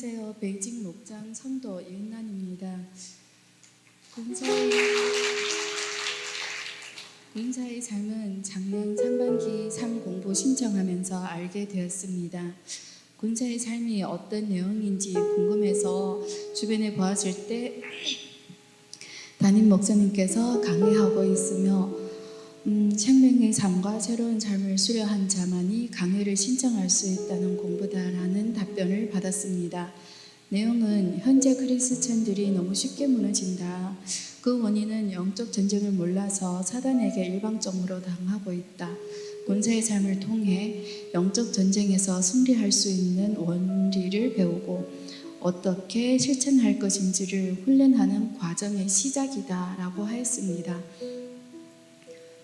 안녕하세요. 베이징 목장 성도 이은란입니다. 군사의 삶은 작년 상반기 삶 공부 신청하면서 알게 되었습니다. 군사의 삶이 어떤 내용인지 궁금해서 주변에 보았을 때 담임 목사님께서 강의하고 있으며 생명의 삶과 새로운 삶을 수료한 자만이 강의를 신청할 수 있다는 공부다라는 답변을 받았습니다. 내용은 현재 크리스천들이 너무 쉽게 무너진다. 그 원인은 영적 전쟁을 몰라서 사단에게 일방적으로 당하고 있다. 군사의 삶을 통해 영적 전쟁에서 승리할 수 있는 원리를 배우고 어떻게 실천할 것인지를 훈련하는 과정의 시작이다라고 하였습니다.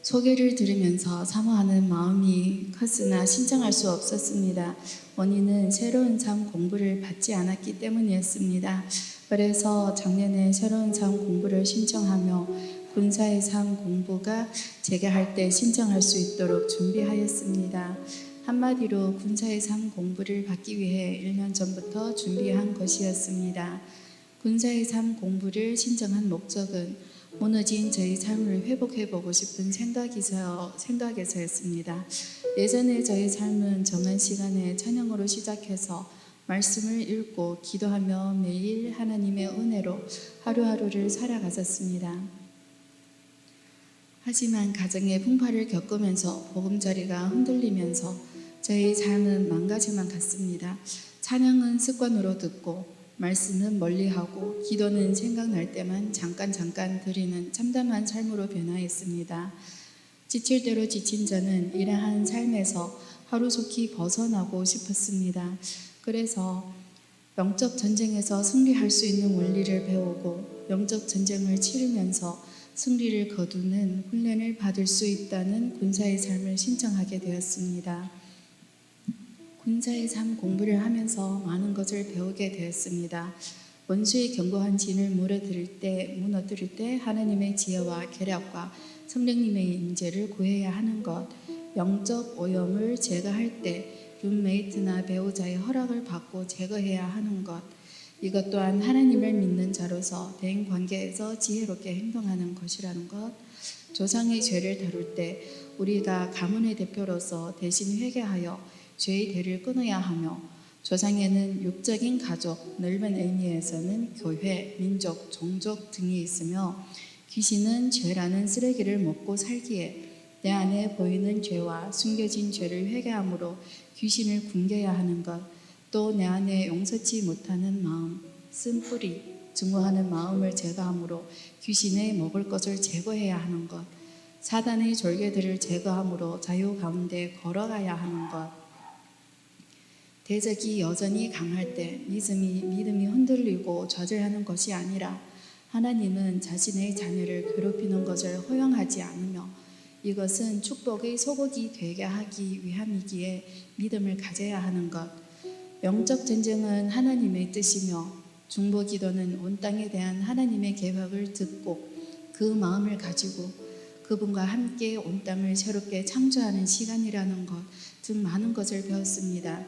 소개를 들으면서 사모하는 마음이 컸으나 신청할 수 없었습니다. 원인은 새로운 삶 공부를 받지 않았기 때문이었습니다. 그래서 작년에 새로운 삶 공부를 신청하며 군사의 삶 공부가 재개할 때 신청할 수 있도록 준비하였습니다. 한마디로 군사의 삶 공부를 받기 위해 1년 전부터 준비한 것이었습니다. 군사의 삶 공부를 신청한 목적은 무너진 저희 삶을 회복해보고 싶은 생각에서였습니다. 예전에 저희 삶은 정한 시간에 찬양으로 시작해서 말씀을 읽고 기도하며 매일 하나님의 은혜로 하루하루를 살아갔었습니다. 하지만 가정의 풍파를 겪으면서 보금자리가 흔들리면서 저희 삶은 망가져만 갔습니다. 찬양은 습관으로 듣고 말씀은 멀리하고 기도는 생각날 때만 잠깐 드리는 참담한 삶으로 변화했습니다. 지칠 대로 지친 저는 이러한 삶에서 하루속히 벗어나고 싶었습니다. 그래서 영적 전쟁에서 승리할 수 있는 원리를 배우고 영적 전쟁을 치르면서 승리를 거두는 훈련을 받을 수 있다는 군사의 삶을 신청하게 되었습니다. 군사의 삶 공부를 하면서 많은 것을 배우게 되었습니다. 원수의 견고한 진을 무너뜨릴 때 하나님의 지혜와 계략과 성령님의 인재를 구해야 하는 것, 영적 오염을 제거할 때 룸메이트나 배우자의 허락을 받고 제거해야 하는 것, 이것 또한 하나님을 믿는 자로서 대인 관계에서 지혜롭게 행동하는 것이라는 것, 조상의 죄를 다룰 때 우리가 가문의 대표로서 대신 회개하여 죄의 대를 끊어야 하며 조상에는 육적인 가족, 넓은 의미에서는 교회, 민족, 종족 등이 있으며 귀신은 죄라는 쓰레기를 먹고 살기에 내 안에 보이는 죄와 숨겨진 죄를 회개함으로 귀신을 굶겨야 하는 것, 또 내 안에 용서치 못하는 마음, 쓴뿌리, 증오하는 마음을 제거함으로 귀신의 먹을 것을 제거해야 하는 것, 사단의 졸개들을 제거함으로 자유 가운데 걸어가야 하는 것, 대적이 여전히 강할 때 믿음이 흔들리고 좌절하는 것이 아니라 하나님은 자신의 자녀를 괴롭히는 것을 허용하지 않으며 이것은 축복의 소복이 되게 하기 위함이기에 믿음을 가져야 하는 것. 영적 전쟁은 하나님의 뜻이며 중보기도는 온 땅에 대한 하나님의 계획을 듣고 그 마음을 가지고 그분과 함께 온 땅을 새롭게 창조하는 시간이라는 것 등 많은 것을 배웠습니다.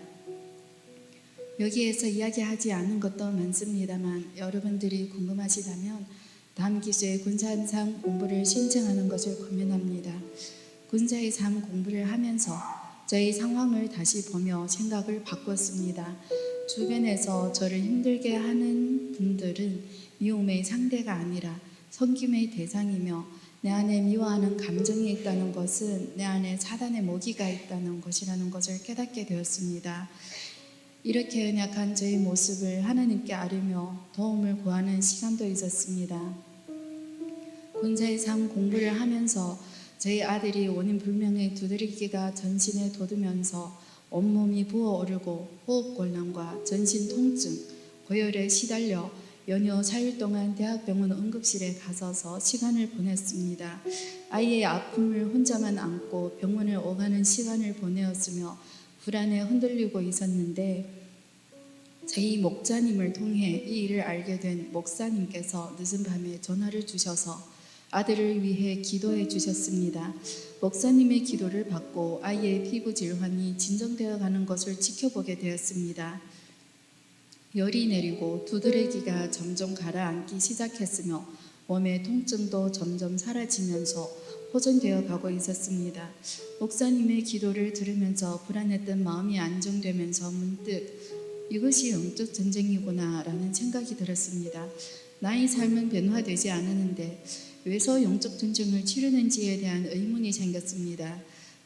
여기에서 이야기하지 않은 것도 많습니다만 여러분들이 궁금하시다면 다음 기수의 군사의 삶 공부를 신청하는 것을 권면합니다. 군사의 삶 공부를 하면서 저희 상황을 다시 보며 생각을 바꿨습니다. 주변에서 저를 힘들게 하는 분들은 미움의 상대가 아니라 섬김의 대상이며 내 안에 미워하는 감정이 있다는 것은 내 안에 사단의 모기가 있다는 것이라는 것을 깨닫게 되었습니다. 이렇게 연약한 저의 모습을 하나님께 아뢰며 도움을 구하는 시간도 있었습니다. 군사의 삶 공부를 하면서 저희 아들이 원인 불명의 두드러기가 전신에 돋으면서 온몸이 부어오르고 호흡곤란과 전신 통증, 고열에 시달려 연휴 4일 동안 대학병원 응급실에 가서서 시간을 보냈습니다. 아이의 아픔을 혼자만 안고 병원을 오가는 시간을 보내었으며 불안에 흔들리고 있었는데 저희 목자님을 통해 이 일을 알게 된 목사님께서 늦은 밤에 전화를 주셔서 아들을 위해 기도해 주셨습니다. 목사님의 기도를 받고 아이의 피부 질환이 진정되어 가는 것을 지켜보게 되었습니다. 열이 내리고 두드러기가 점점 가라앉기 시작했으며 몸의 통증도 점점 사라지면서 호전되어 가고 있었습니다. 목사님의 기도를 들으면서 불안했던 마음이 안정되면서 문득 이것이 영적 전쟁이구나라는 생각이 들었습니다. 나의 삶은 변화되지 않았는데 왜서 영적 전쟁을 치르는지에 대한 의문이 생겼습니다.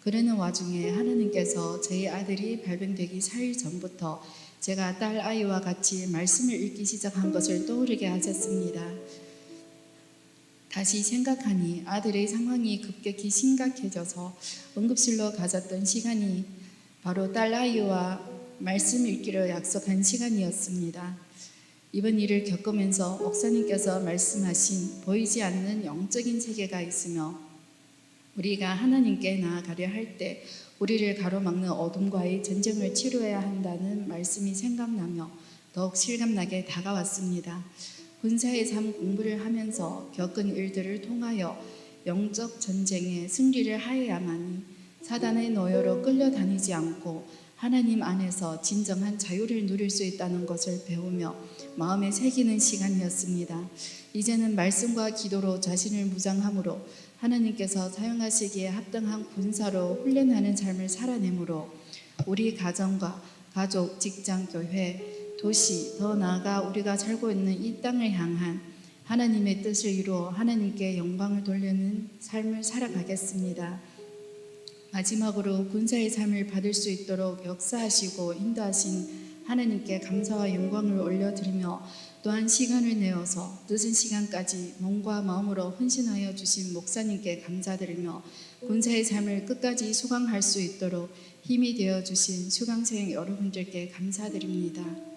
그러는 와중에 하나님께서 저희 아들이 발병되기 4일 전부터 제가 딸 아이와 같이 말씀을 읽기 시작한 것을 떠오르게 하셨습니다. 다시 생각하니 아들의 상황이 급격히 심각해져서 응급실로 가졌던 시간이 바로 딸 아이와 말씀 읽기로 약속한 시간이었습니다. 이번 일을 겪으면서 목사님께서 말씀하신 보이지 않는 영적인 세계가 있으며 우리가 하나님께 나아가려 할 때 우리를 가로막는 어둠과의 전쟁을 치루어야 한다는 말씀이 생각나며 더욱 실감나게 다가왔습니다. 군사의 삶 공부를 하면서 겪은 일들을 통하여 영적 전쟁에 승리를 하여야만이 사단의 노여로 끌려다니지 않고 하나님 안에서 진정한 자유를 누릴 수 있다는 것을 배우며 마음에 새기는 시간이었습니다. 이제는 말씀과 기도로 자신을 무장함으로 하나님께서 사용하시기에 합당한 군사로 훈련하는 삶을 살아내므로 우리 가정과 가족, 직장, 교회, 도시, 더 나아가 우리가 살고 있는 이 땅을 향한 하나님의 뜻을 이루어 하나님께 영광을 돌리는 삶을 살아가겠습니다. 마지막으로 군사의 삶을 받을 수 있도록 역사하시고 인도하신 하나님께 감사와 영광을 올려드리며 또한 시간을 내어서 늦은 시간까지 몸과 마음으로 헌신하여 주신 목사님께 감사드리며 군사의 삶을 끝까지 수강할 수 있도록 힘이 되어 주신 수강생 여러분들께 감사드립니다.